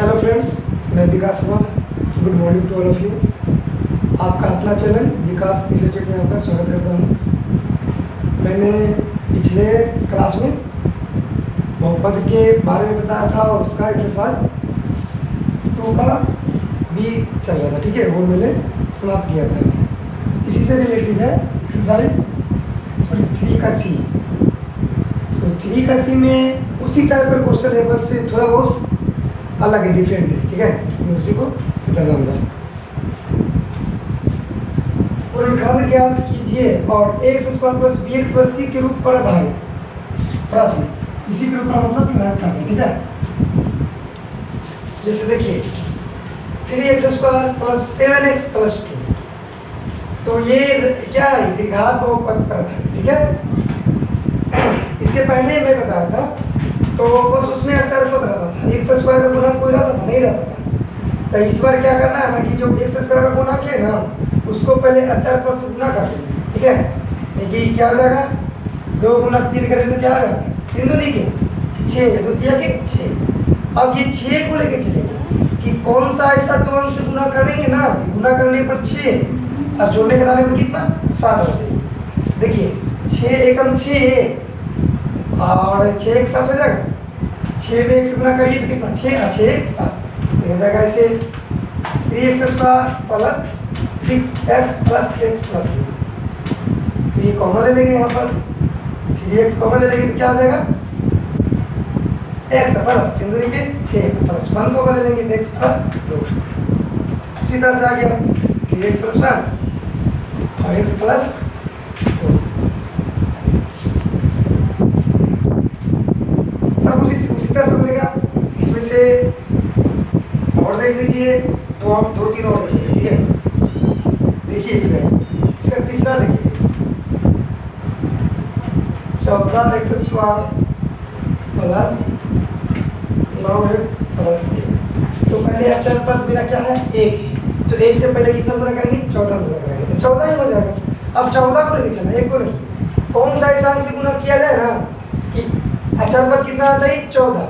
Hello friends, मैं Vikas Kumar. Good morning to all of you. आपका अपना चैनल विकास इंस्टीट्यूट में आपका स्वागत करता हूँ। मैंने पिछले क्लास में बहुपद के बारे में बताया था और उसका एक्सरसाइज 2 का भी चल रहा था, ठीक है, वो मैंने समाप्त किया था। इसी से रिलेटेड है एक्सरसाइज 3 का सी। तो 3 का सी में उसी टाइप का क्वेश्चन है, बस से थोड़ा बहुत अलग है, डिफरेंट है, ठीक है। मैं उसी को बता दूँगा। पूर्णखंड ज्ञात कीजिए और x square plus b x plus c के रूप पर आधारित प्रश्न। इसी के रूप पर मतलब कि प्रश्न, ठीक है। जैसे देखिए 3x square plus 7x plus 2, तो ये क्या है, द्विघात बहुपद पर आधारित, ठीक है। इसके पहले मैं बताया था, तो बस उसमें अचर पद रहता था, एक्स स्क्वायर का गुणा कोई रहता था नहीं रहता था। तो इस बार क्या करना है ना कि जो एक्स स्क्वायर का गुणा किया ना उसको पहले अचर पद से गुणा कर देंगे, ठीक है। देखिए क्या हो जाएगा, 2 गुना 3 करें तो क्या आएगा, 3 2 के 6, 2 3 के 6। अब ये 6 को लेके चलेंगे कि कौन सा ऐसा 2 अंक से गुणा करेंगे ना, गुणा करने पर 6 और जोड़ने के डालने पर कितना 7 हो जाएगा। देखिए 6 एकम 6 और 6 एक 7 हो जाएगा। 6 में 1 से गुणा करिए तो कितना 6 और 6 1 7 हो जाएगा। ऐसे 3x square plus 6x plus x plus 2, तो ये कॉमन ले लेंगे यहाँ पर, 3x कॉमन ले लेंगे तो क्या हो जाएगा, x प्लस 3 दूनी के 6 प्लस 1 कॉमन ले लेंगे तो x प्लस 2। इसी तरह से आ गया 3x प्लस 1 और x प्लस 2। उसी तरह से बनेगा। इसमें से और देख लीजिए, 2 3 और देख लीजिए, ठीक है। देखिए इसका तीसरा देखिए, 14x square plus 9x plus 1। तो पहले अचर पद मेरा क्या है, 1 है, तो 1 से पहले कितना गुना करेंगे, 14 गुना करेंगे, तो 14 ही हो जाएगा। अब 14 को लेके चलना, 1 को नहीं। कौन सा ऐसा अंक से गुना किया जाए ना कि अचर पद कितना आना चाहिए, 14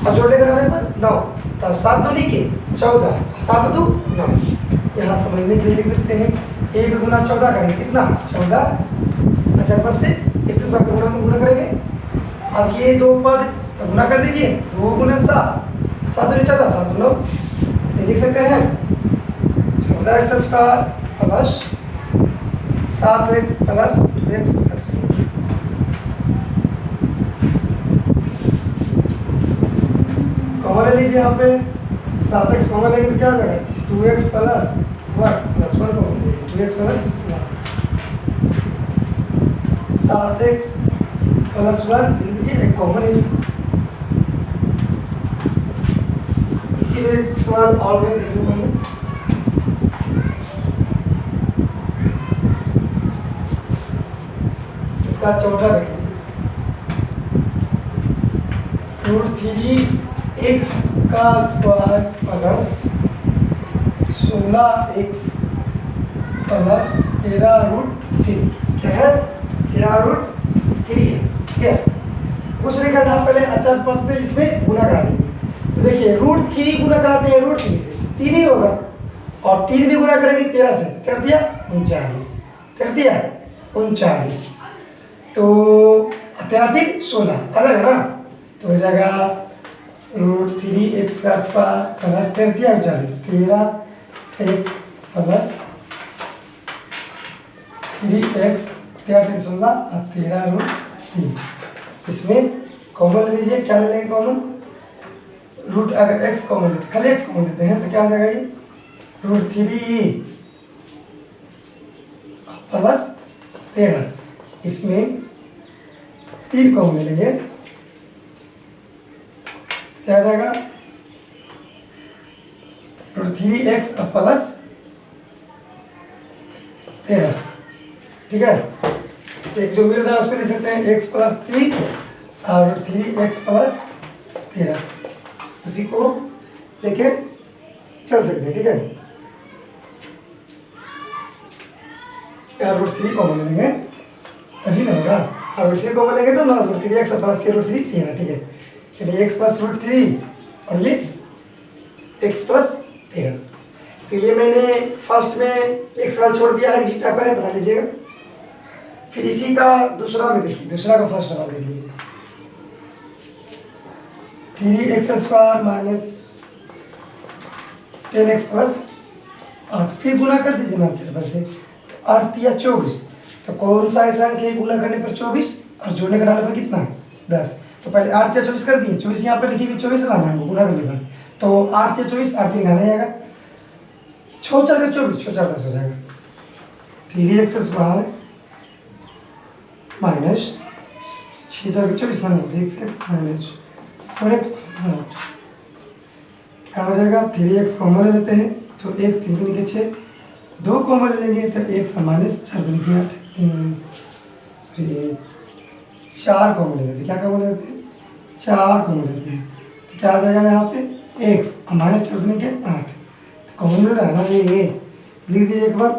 और जोड़ने कराने पर 9, तो 7 दूनी के 14, 7 2 9। यहाँ समझने के लिए लिख देते हैं, 1 गुना 14 करेंगे कितना, 14 अचर पद से 1 से 7 गुना करेंगे। अब ये 2 पद तो गुना कर दीजिए, 2 गुना 7, 7 दूनी 14, 7 2 9। ये लिख सकते हैं 14x square plus 7x plus 2x plus 2। Common ले लीजिए, यहाँ पे 7x कॉमन लेंगे तो क्या हो जाएगा, 2x प्लस 1 प्लस 1 कॉमन लीजिए, 2x प्लस 1, 7x प्लस 1 लिख लीजिए, एक कॉमन है। इसी में एक सवाल और मैं लिख लूँगा, इसका चौथा देख लीजिए, √3x का स्क्वायर प्लस 16x प्लस 13√3, क्या है, 13√3 है, ठीक है। कुछ नहीं करना, पहले अचर पद से इसमें गुना करा देंगे। तो देखिए √3 गुना कराते हैं √3 से 3 ही होगा, और 3 भी गुना करेंगे 13 से, कर दिया 39, कर दिया 39, तो 13 3 16 अलग है ना, तो हो जाएगा √3x का square plus 13 13x plus 3x 13 16 और 13√3। इसमें कॉमन ले लीजिए, क्या ले लेंगे कॉमन, रूट अगर x कॉमन लेते, खाली x कॉमन लेते हैं तो क्या हो जाएगा, ये √3 प्लस 13, इसमें 3 कॉमन ले लेंगे, क्या आ जाएगा, √3x प्लस 13, ठीक है। एक जो मिल रहा है उसको लिख सकते हैं x प्लस 3 और √3x प्लस 13, उसी को लेके चल सकते हैं, ठीक है। √3 कॉमन लेंगे तभी ना होगा, और √3 कॉमन लेंगे तो ना √3x प्लस 3 √3 13, ठीक है। चलिए x प्लस √3 और ये एक्स प्लस 13। तो ये मैंने फर्स्ट में एक सवाल छोड़ दिया है, इसी टाइप का है, बता लीजिएगा। फिर इसी का दूसरा में देखिए, दूसरा का फर्स्ट सवाल देख लीजिए। 3x² माइनस 10x प्लस 8, फिर गुना कर दीजिए ना अच्छे से। तो 8 या 24, तो कौन सा ऐसा अंक है गुना करने पर 24 और जोड़ने का डालने पर कितना है 10। तो पहले 8 या 24 कर दिए, 24 यहाँ पर लिखिए कि 24 लाना है गुना करने पर। तो 8 या 24, 8 लिखाना जाएगा, 6 4 का 24, 6 4 10 हो जाएगा। 3x² माइनस 6 4 का 24 लाना है, 6x माइनस 4x प्लस 8 क्या हो जाएगा। 3x कॉमन ले लेते हैं, तो x 3 दूनी के 6, 2 कॉमन ले लेंगे तो x माइनस 4 दूनी के 8, सॉरी 4 कॉमन ले लेते हैं। क्या कॉमन ले लेते हैं, 4 कॉमन लेते हैं, तो क्या आ जाएगा यहाँ पे x माइनस 4 दूनी के 8, तो कॉमन मिल रहा है ना, ये लिख दीजिए एक बार।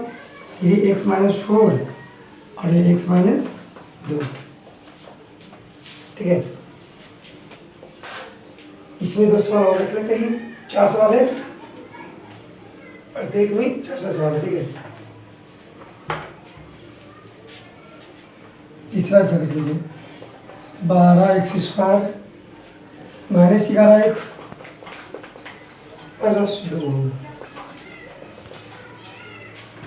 3x माइनस 4 और ये x माइनस 2, ठीक है। इसमें 2 सवाल और रख लेते हैं, 4 सवाल है, प्रत्येक में 4 सवाल है, ठीक है। तीसरा ऐसा देख लीजिए, 12x² माइनस 11x प्लस 2,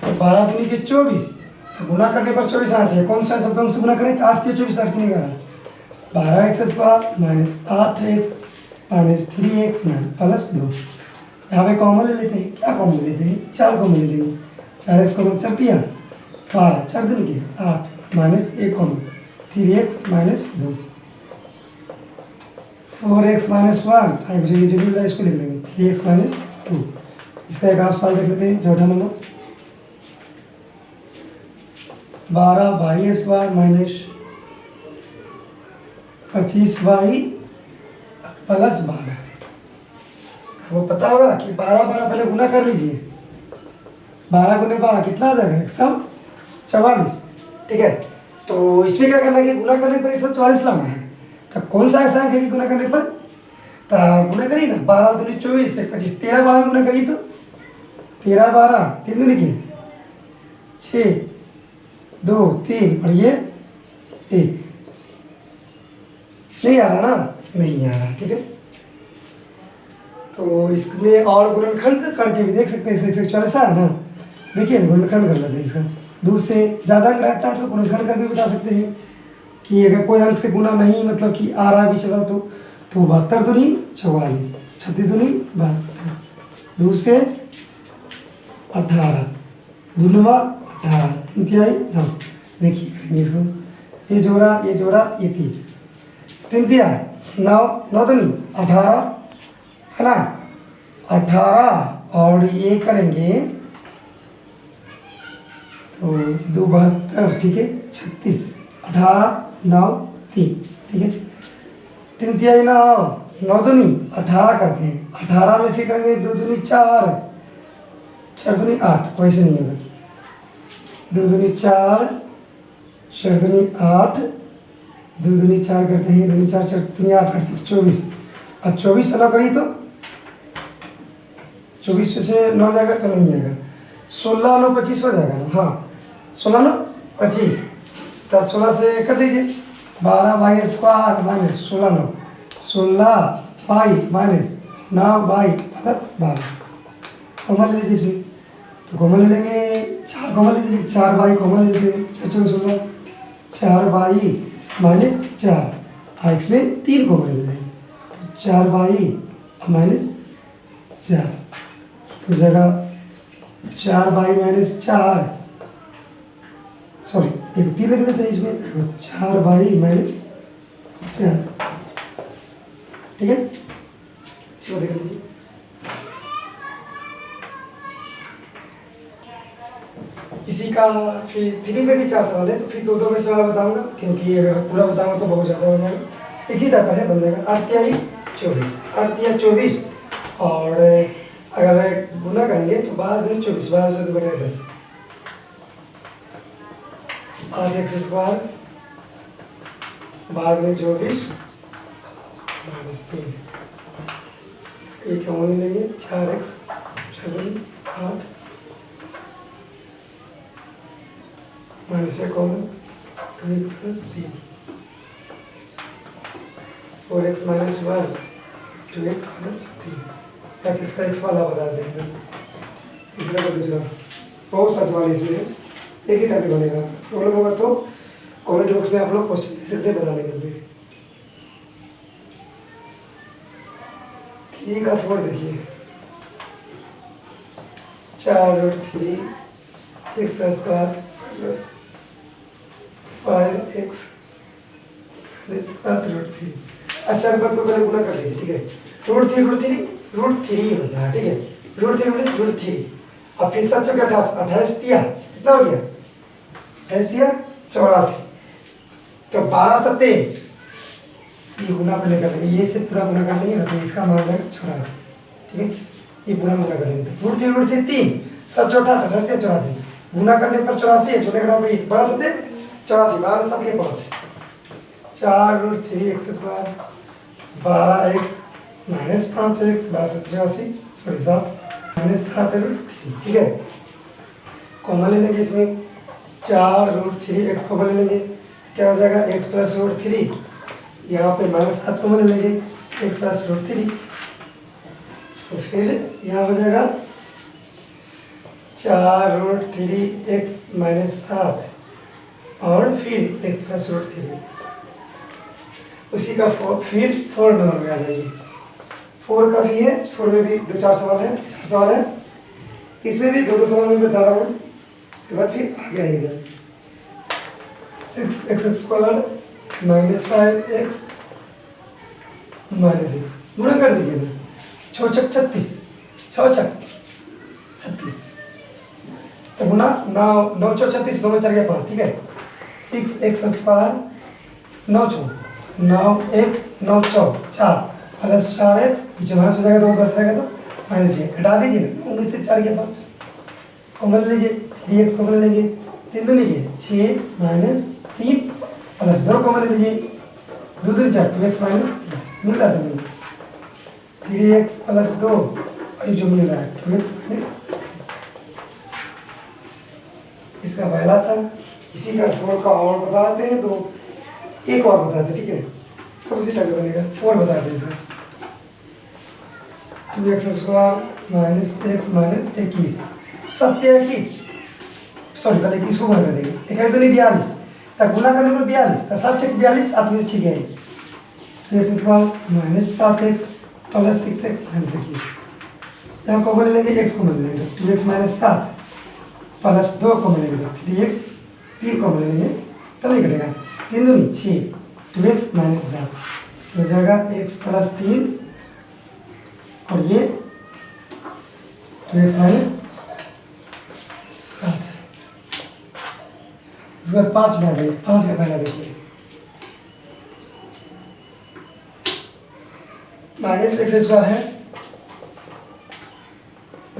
तो 12 दूनी के 24, तो गुना करने पर 24 आना चाहिए। कौन सा शब्द से गुना करें, तो 8 या 24, 8 नहीं करना। 12x² minus 8x minus 3x plus 2, यहाँ पे कॉमन ले लेते हैं। क्या कॉमन ले लेते हैं, 4 कॉमन ले लेंगे। 4x कॉमन 4 दिया, 12 4 दूनी के 8 minus 1 common 3x minus 2, 4x minus 1 जो भी मिल रहा है इसको लिख लेंगे, 3x माइनस 2। इसका एक और सवाल देख लेते हैं, चौथा number. 12y² minus 25y plus 12, वो पता होगा कि 12 12 पहले गुना कर लीजिए। 12 गुने 12 कितना आ जाएगा, 144, ठीक है। तो इसमें क्या करना है कि गुना करने पर 144 लाना है। तो कौन सा ऐसा है कि गुना करने पर, तो गुना करिए ना, 12 दूनी 24 से 25, 13 12 गुना करिए, तो 13 12 3 दूनी के 6 2 3 और ये 1, नहीं आ रहा ना, नहीं आ रहा, ठीक है। तो इसमें और गुणनखंड करके भी देख सकते हैं, 144 है ना, देखिए गुणनखंड कर लेते हैं इसका। दूर से ज़्यादा अंक रहता है तो गुणनखंड करके बता सकते हैं कि अगर कोई अंक से गुना नहीं मतलब कि आ रहा भी चला तो 72 दूनी 44, 36 दूनी 72, दूर से 18, दूनवा 18, 3 तिहाई 9। देखिए करेंगे इसको, ये जोड़ा ये जोड़ा ये 3 तिहाई 9 9 दूनी 18 है ना, 18 और ये करेंगे तो 2 72, ठीक है, 36, 18 9 3, ठीक है। 3 तिहाई 9 दूनी 18 करते हैं, 18 में फिर करेंगे 2 दूनी 4 4 दूनी 8, वैसे नहीं होगा, 2 दूनी 4 4 दूनी 8, 2 दूनी 4 करते हैं, 2 दूनी 4 4 दूनी 8 24, और 24 से 9 करिए तो 24 में से 9 जाएगा तो नहीं आएगा, 16 9 25 हो जाएगा ना, हाँ 16 9 25, तो 16 से कर दीजिए, 12y² minus 16 9, 16y minus 9y plus 12, common ले लीजिए इसमें, तो कॉमन ले लेंगे 4 कॉमन ले लीजिए, 4y कॉमन ले लेते हैं, 4 4 16, 4y माइनस 4, x में 3 कॉमन ले लेंगे, 4y माइनस 4 हो जाएगा, 4y माइनस 4, सॉरी एक 3 लिख लेते हैं इसमें, 4y माइनस 4, ठीक है। इसको देख लीजिए, इसी का फिर 3 में भी 4 सवाल है, तो फिर 2 में सवाल बताऊंगा, क्योंकि अगर पूरा बताऊंगा तो बहुत ज़्यादा हो जाएगा। एक ही टाइप है बन जाएगा, 8 तिहाई 24, 8 तिहाई 24, और अगर गुना करेंगे तो 12 दूनी 24, 12 से 2 बटे 10, 8x² 12 दूनी 24 -3, ये कॉमन लेंगे 4x 7 8 माइनस एक common 2 plus 3 4x minus 1 2x plus 3। बस इसका x वाला बता देंगे बस। तीसरा का दूसरा बहुत सा सवाल इसमें एक ही टाइप बनेगा। प्रॉब्लम होगा तो कमेंट बॉक्स में आप लोग क्वेश्चन दे सकते हैं बताने के लिए। 3 का 4 देखिए 4√3 x स्क्वायर प्लस 5x 7√3। अच्छा नंबर को पहले गुना कर लीजिए, ठीक है। √3 होता है, ठीक है। √3 अब फिर 7 चौके 28 दिया, कितना हो गया 28 दिया 84। तो 12 सत्ते ये गुना में लेकर लेंगे, ये से पूरा गुना कर लेंगे ना, तो इसका मान है 84, ठीक है। ये पूरा गुना कर लेंगे तो √3 3 7 चौके 28 84 गुना करने पर 84 है, छोटे का 12 सत्ते 84 12 7 के 5 4√3 x² 12x minus 5x 12 sorry 7 minus 7√3, ठीक है। कॉमन ले लेंगे इसमें 4√3 x कॉमन ले लेंगे, क्या हो जाएगा x प्लस √3। यहाँ पे माइनस 7 कॉमन ले लेंगे x प्लस √3, तो फिर यहाँ हो जाएगा 4√3 x माइनस 7 और फिर x प्लस √3 उसी का फिर 4 नंबर में आ जाएगी। 4 का भी है, 4 में भी 2-4 सवाल है, इसमें भी 2-2 सवाल में बता रहा हूँ। उसके बाद फिर आगे आएगा 6x² माइनस 5x माइनस 6 गुणा कर दीजिए ना, 6 छक 36 6 छक 36 तो गुणा 9 चौ 36 9 में 4 गया 5, ठीक है। 6x² 9 चौ 9x 9 चौ 4 प्लस 4x पीछे माइनस हो जाएगा तो प्लस रहेगा तो माइनस 6 घटा दीजिए ना, 19 से 4 गया 5 कॉमन लीजिए 3x कॉमन लेंगे 3 दूनी के 6 माइनस 3 प्लस 2 कॉमन लीजिए 2 दूनी 4 2x माइनस 3 मिल रहा था 3x प्लस 2 और जो मिल रहा है 2x माइनस 3 इसका पहला था। इसी का 4 का और बताते हैं तो एक और बताते, ठीक है। सब उसी टाइप बनेगा 4 बताते हैं sir 2x² minus x minus 21 27 sorry पहले 21 को गुना कर देंगे, एक है तो नहीं 42 तक गुना करने पर 42 तो 7 6 42 7 में 6 गए 2x² minus 7x plus 6x minus 21 यहाँ को बोल लेंगे x को मिल लेंगे 2x माइनस 7 प्लस 2 को मिलेंगे 3x 3 को मिलेंगे तब नहीं कटेगा 3 दूनी 6 2x माइनस 7 हो जाएगा x प्लस 3 और ये 2x माइनस 7। इसके बाद 5 में आ जाइए, 5 का पहला देखिए माइनस x² है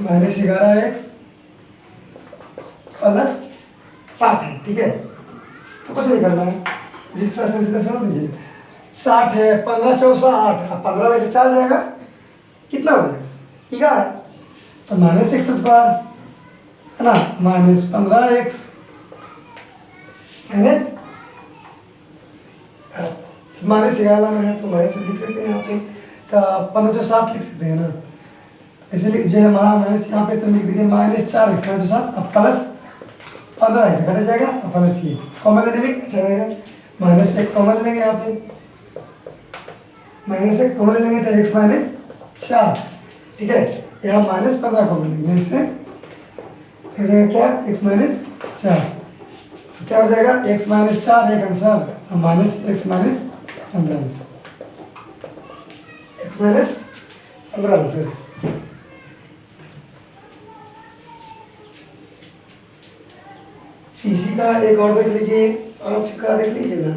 माइनस 11x प्लस 7 है, ठीक है। तो कुछ नहीं करना है, जिस तरह से उसी तरह समझ लीजिए 60 है 15 चौसा 8 अब 15 में से 4 जाएगा कितना हो जाएगा 11 तो माइनस x² है ना माइनस 15x माइनस 11 में है तो माइनस लिख सकते हैं यहाँ पे तो 15 चौ 7 लिख सकते हैं ना, इसलिए जो है माइनस यहाँ पे तो लिख दीजिए माइनस 4x 15 चौ 7 अब प्लस 15 से घट जाएगा और प्लस ये कॉमन लेने में अच्छा रहेगा माइनस x कॉमन लेंगे यहाँ पे माइनस x कॉमन लेंगे तो x माइनस 4, ठीक है। यहाँ माइनस 15 कॉमन लेंगे इससे हो जाएगा क्या x माइनस 4 तो क्या हो जाएगा x माइनस 4 एक आंसर और minus x minus 15 answer x minus 15 answer. इसी का एक और देख लीजिए 5 का देख लीजिए ना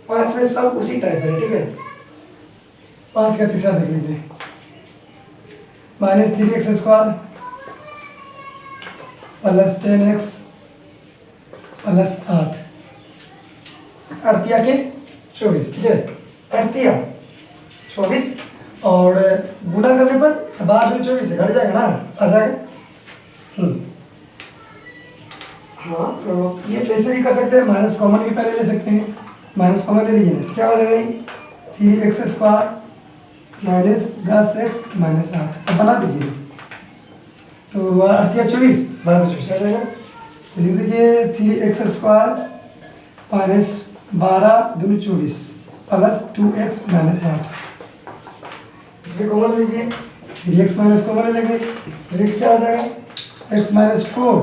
5 में सब उसी टाइप है, ठीक है। 5 का तीसरा देख लीजिए minus 3x² plus 10x plus 8 अड़तिया के 24, ठीक है। काट दिया 24 और गुणा करने पर बाद में 24 घट जाएगा ना, आ जाएगा। हाँ तो ये ऐसे भी कर सकते हैं, माइनस कॉमन भी पहले ले सकते हैं। माइनस कॉमन ले लीजिए, क्या हो जाएगा भाई 3x² माइनस 10x माइनस 8, अब बना दीजिए। तो 8 या 24 12 24 आ जाएगा। तो लिख दीजिए 3x² माइनस 12 दूनी 24 प्लस 2x माइनस 8। इसमें कॉमन लीजिए, 3x माइनस कॉमन लेंगे, रेट क्या हो जाएगा x माइनस 4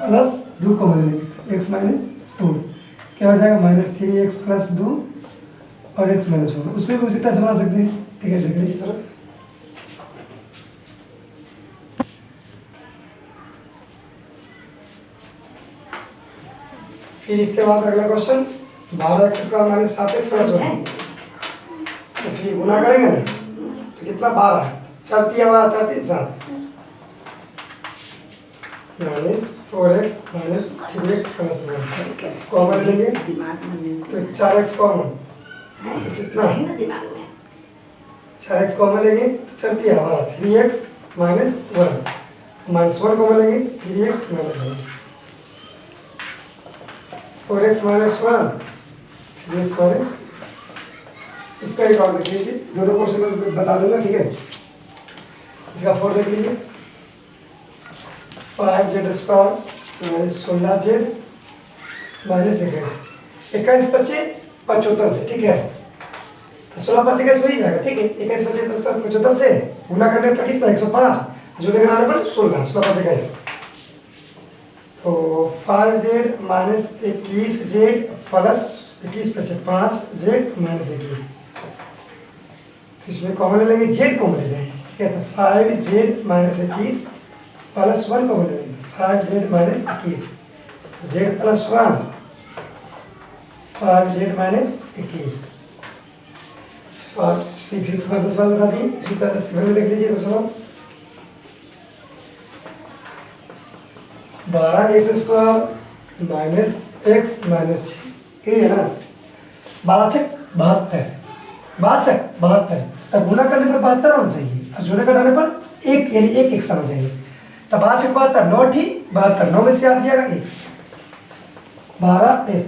प्लस 2 कॉमन लेंगे, x माइनस 4 क्या हो जाएगा माइनस 3x प्लस 2 और x माइनस 4। उसमें भी उसी तरह से बना सकते हैं, ठीक है। देखिए इस तरह फिर इसके बाद अगला question 12x² minus 7x plus 1। तो फिर गुना करेंगे ना तो कितना 12 4 3 7 minus 4x minus 3x plus 1 common लेंगे तो 4x कॉमन तो कितना 4x कॉमन लेंगे तो 4 3x माइनस 1 माइनस 1 कॉमन लेंगे 3x minus 1 4x minus 1 3x minus. इसका एक और देख लीजिए, दो क्वेश्चन में बता दूंगा, ठीक है। इसका 4 देख लीजिए 5z² माइनस 16z माइनस 21 25 75 से, ठीक है। तो 16 5 21 हो ही जाएगा, ठीक है। 21 25 75 से गुना करने पर कितना 105 जो लेकर आने पर 16 16 5 21 तो 5z minus 21z plus 21 25 5z minus 21। तो इसमें कॉमन ले लेंगे, z कॉमन ले लेंगे, ठीक है। तो 5z माइनस 21 प्लस 1 कॉमन ले लेंगे 5z माइनस 21 तो z प्लस 1 5z माइनस 21 6 का दूसरा बता दिए। इसी तरह से में देख लीजिए दूसरा 12x² माइनस x माइनस 6, ये है ना 12 छक 72 12 छक 72। तब गुना करने पर 72 आना चाहिए और जोड़े घटाने पर एक यानी एक x आना चाहिए। तब 12 छक 72 9 ठीक 72 9 में से 8 दिया 1 12x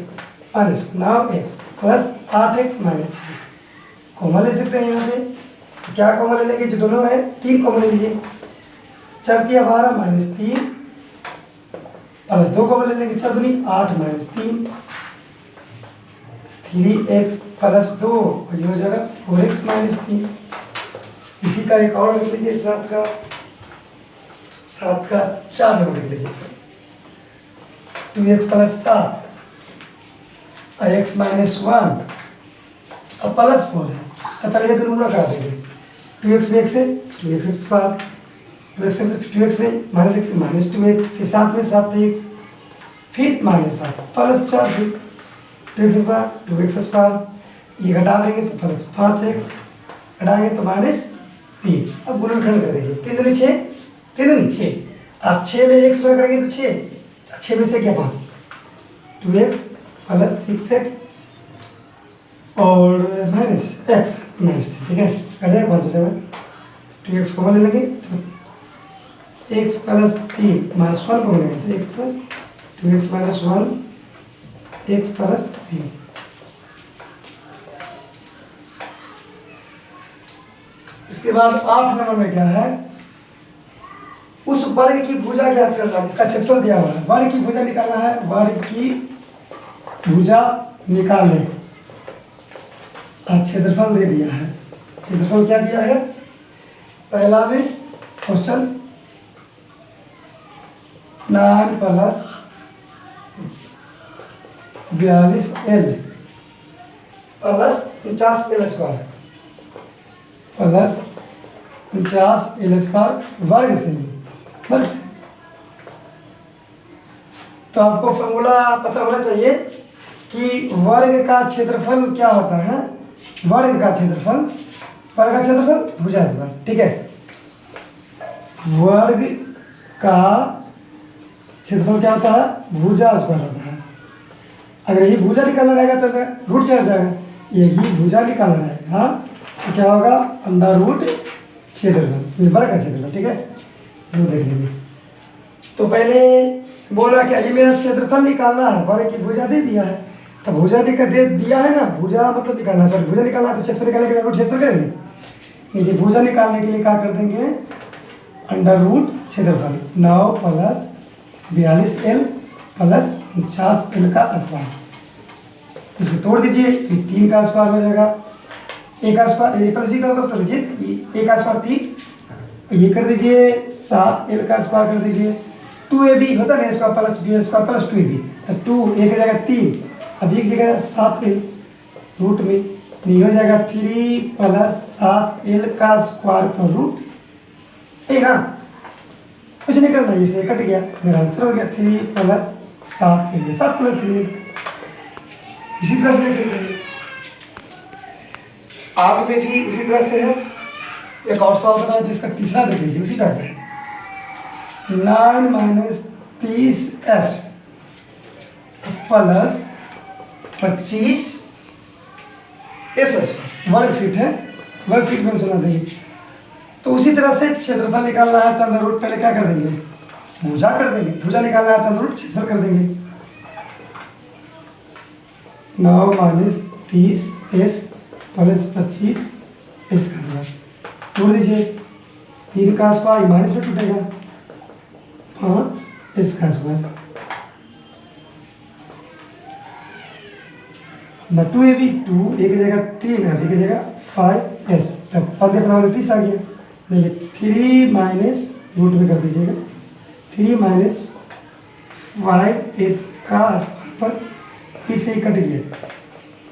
minus 9x plus 8x minus 6 common ले सकते हैं यहाँ पे। तो क्या कॉमन ले लेंगे जो दोनों है 3 कॉमन ले लीजिए 4 12 माइनस 3 प्लस 2 कॉमन ले लेंगे 4 दूनी 8 माइनस 3 3x प्लस 2 और ये हो जाएगा 4x माइनस 3। इसी का एक और लिख लीजिए 7 का 4 नंबर लिख लीजिए 2x प्लस 7 x माइनस 1 और प्लस 4 है। तो पहले ये दोनों गुणा करा देंगे 2x में 1 से 2x² 2x में माइनस 1 से माइनस 2x फिर 7 में 7x फिर माइनस 7 प्लस 4 फिर 2x² ये घटा देंगे तो प्लस 5x घटाएंगे तो माइनस 3। अब गुणनखंड कर दीजिए 3 दूनी 6 3 दूनी 6 आप 6 में x गुणा करेंगे तो 6 में से क्या 5 2x प्लस 6x और माइनस x माइनस 3, ठीक है। कट जाएगा 5 से 2x कॉमन ले लेंगे तो x प्लस 3 माइनस 1 कॉमन लेंगे तो x plus 2x minus 1 x plus 3। इसके बाद 8 नंबर में क्या है उस वर्ग की भुजा ज्ञात करना है। इसका क्षेत्रफल दिया हुआ है, वर्ग की भुजा निकालना है, वर्ग की भुजा निकालने क्षेत्रफल दे दिया है। क्षेत्रफल क्या दिया है पहला में question 9 plus 42l plus 49l² plus 49l² वर्ग से तो आपको फॉर्मूला पता होना चाहिए कि वर्ग का क्षेत्रफल क्या होता है। वर्ग का क्षेत्रफल भुजा स्क्वायर, ठीक है। वर्ग का क्षेत्रफल क्या होता है भुजा स्क्वायर होता है। अगर ये भुजा निकालना रहेगा तो रूट चढ़ जाएगा, यही भुजा निकालना रहेगा। हाँ, तो क्या होगा, अंडर रूट क्षेत्रफल, वर्ग का क्षेत्रफल। ठीक है, वो देख लीजिए। तो पहले बोला क्या, ये मेरा क्षेत्रफल निकालना है, वर्ग की भुजा दे दिया है, तो भुजा दे दिया है ना, भुजा मतलब निकालना, सॉरी भुजा निकालना है, तो क्षेत्रफल निकालने के लिए रूट क्षेत्रफल करेंगे। देखिए भुजा निकालने के लिए क्या कर देंगे, अंडर रूट क्षेत्रफल 9 प्लस 42L प्लस 49L का स्क्वायर, इसको तोड़ दीजिए तो 3 का स्क्वायर हो जाएगा। ए का स्क्वायर, ए प्लस बी का होगा तो लीजिए, ए का स्क्वायर 3, ये कर दीजिए 7L का स्क्वायर कर दीजिए, 2AB होता है ना, square plus B square plus 2AB, तो 2 एक जगह 3, अब एक जगह 7L रूट में, ये हो जाएगा 3 प्लस 7L का स्क्वायर पर रूट, ठीक ना, कुछ नहीं करना, इसे कट गया, मेरा आंसर हो गया 3 प्लस 7L, 7 प्लस 3। इसी तरह से लिख सकते हैं आप में भी उसी तरह से है। एक और सवाल बताओ, जिसका तीसरा देख लीजिए, उसी टाइप है, 9 माइनस 30S प्लस 25S वर्ग फीट है, वर्ग फीट में सुना देंगे। तो उसी तरह से क्षेत्रफल निकालना है तो अंदर रूट पहले क्या कर देंगे, भुजा कर देंगे, भुजा निकालना है तो अंदर रूट क्षेत्रफल कर देंगे। 9 माइनस 30S प्लस 25S कर दिया, तोड़ दीजिए, 3 का स्क्वायर माइनस में टूटेगा, 5S का स्क्वायर, 2AB 2 एक जगह 3 है, एक जगह 5S, तब पद अपना 30 आ गया। देखिए 3 माइनस रूट में कर दीजिएगा, 3 माइनस 5S का स्क्वायर पर इसे कट गया,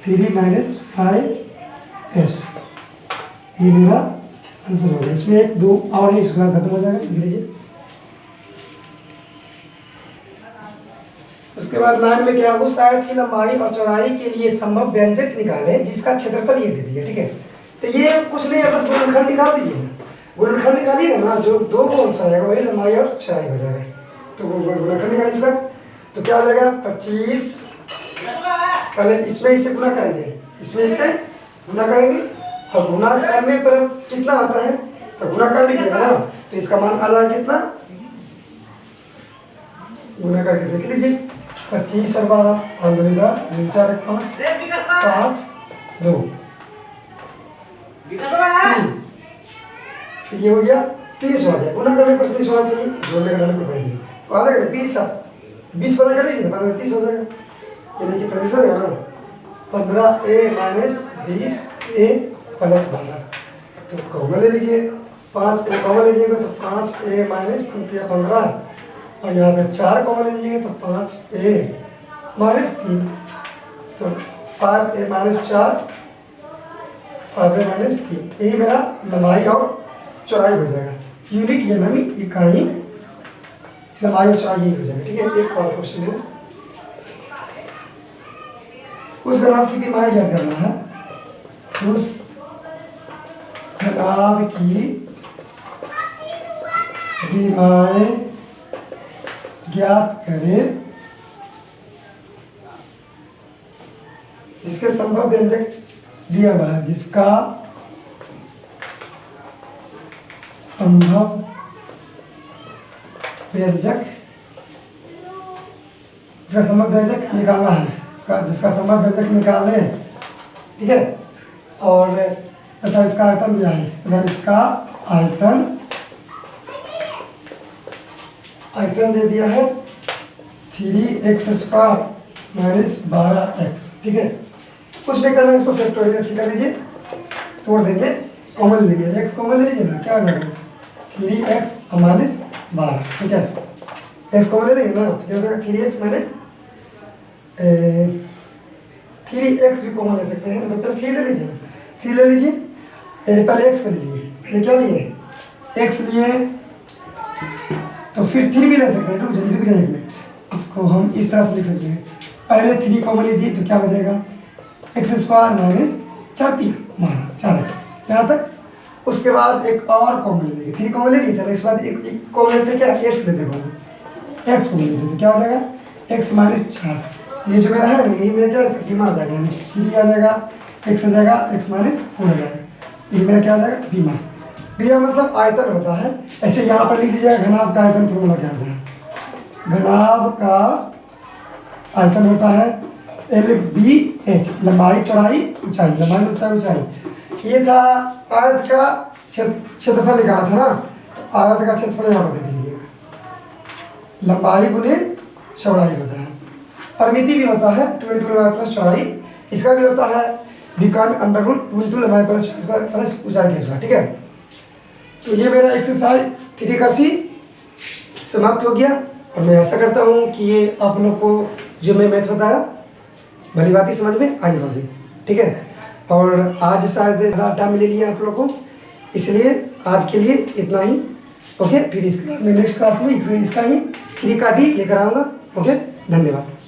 3 माइनस 5S, ये मेरा आंसर होगा। इसमें 1 2 और है, इसका खत्म हो जाएगा, लिख लीजिए। उसके बाद 9 में क्या, उस आयत की लंबाई और चौड़ाई के लिए संभव व्यंजक निकाले जिसका क्षेत्रफल ये दे दिया। ठीक है, तो ये कुछ नहीं है, बस गुणनखंड निकाल दीजिए, गुणनखंड निकालिएगा ना, जो 2 को आंसर आएगा वही लंबाई और चौड़ाई हो जाएगा। तो गुणनखंड निकालिए इसका, तो क्या हो जाएगा 25, पहले इसमें इसे गुना करेंगे, इसमें इसे गुना करेंगे, और गुना करने पर कितना आता है तो गुना कर लीजिएगा ना, तो इसका मान आ जाएगा कितना, गुना करके देख लीजिए, 25 और 12 और 10 2 4 1 5 2 3, ये हो गया 30 हो गया, गुना करने पर 30 होना चाहिए, जोड़ने का पर 35, तो आ जाएगा 20 पता कर लीजिए, बाद में 30 हो जाएगा, यानी कि प्रतिशत है ना, 15A माइनस 20A प्लस 12, तो कॉमन ले लीजिए, 5A कॉमन ले लीजिएगा तो 5A माइनस 15, और यहाँ पे 4 कॉमन ले लीजिएगा तो 5A माइनस 3, तो 5A माइनस 4 5A माइनस 3, यही मेरा लंबाई और चौड़ाई हो जाएगा। यूनिट या नमी इकाई लंबाई और चौड़ाई यही हो जाएगा। ठीक है, एक और क्वेश्चन है, उस ग्राफ की भी मान याद करना है, उस ग्राफ की विमाएं ज्ञात करें जिसके संभव व्यंजक दिया हुआ है, जिसका संभव व्यंजक, जिसका संभव व्यंजक निकालना है, जिसका संभव व्यंजक निकालें। ठीक है, और तथा इसका आयतन दिया है, अगर इसका आयतन दे दिया है 3x² माइनस 12x। ठीक है, कुछ नहीं करना, इसको फैक्टोरियल कर दीजिए, तोड़ देंगे, कॉमन ले लीजिए, x कॉमन ले लीजिए ना, क्या हो जाएगा 3x माइनस 12। ठीक है, x कॉमन ले लेंगे ना, तो क्या हो जाएगा 3x माइनस 3x भी कॉमन ले सकते हैं, तो पहले 3 ले लीजिए, 3 ले लीजिए, पहले x कर लीजिए, ये क्या लिए x लिए, तो फिर 3 भी ले सकते हैं, रुक जाइए एक मिनट, इसको हम इस तरह से लिख सकते हैं, पहले 3 कॉमन लीजिए तो क्या हो जाएगा x² माइनस 4x, यहाँ तक। उसके बाद एक और कॉमन ले लीजिए, 3 कॉमन ले लीजिए, चलो इसके बाद एक कॉमन लेते क्या x लेते कॉमन, x कॉमन लेते तो क्या हो जाएगा x माइनस 4, ये जो मेरा है ना, ये मेरा क्या है, बीमा आ जाएगा, यानी 3 आ जाएगा, x आ जाएगा, x माइनस 4 आ जाएगा, ये मेरा क्या आ जाएगा, बीमा। बीमा मतलब आयतन होता है। ऐसे यहाँ पर लिख दीजिएगा घनाभ का आयतन फॉर्मूला क्या होता है। घनाभ का आयतन होता है LBH, लंबाई चौड़ाई ऊंचाई, लंबाई ऊंचाई ऊंचाई। ये था आयत का क्षेत्रफल निकाला था ना, आयत का क्षेत्रफल यहाँ पर देख लीजिएगा, लंबाई गुने चौड़ाई होता है। परिमिति भी होता है 2 × लंबाई प्लस चौड़ाई, इसका भी होता है विकर्ण अंडर रूट 2 × लंबाई प्लस स्क्वायर प्लस ऊंचाई के स्क्वायर, ठीक है। तो ये मेरा एक्सरसाइज 3 का C समाप्त हो गया, और मैं ऐसा करता हूँ कि ये आप लोग को जो मैं मैथ बताया भली बात ही समझ में आई होगी, ठीक है। और आज शायद ज़्यादा टाइम ले लिया आप लोग को, इसलिए आज के लिए इतना ही। ओके, फिर इसके बाद मैं नेक्स्ट क्लास में इसका ही 3 का D लेकर आऊँगा। ओके, धन्यवाद।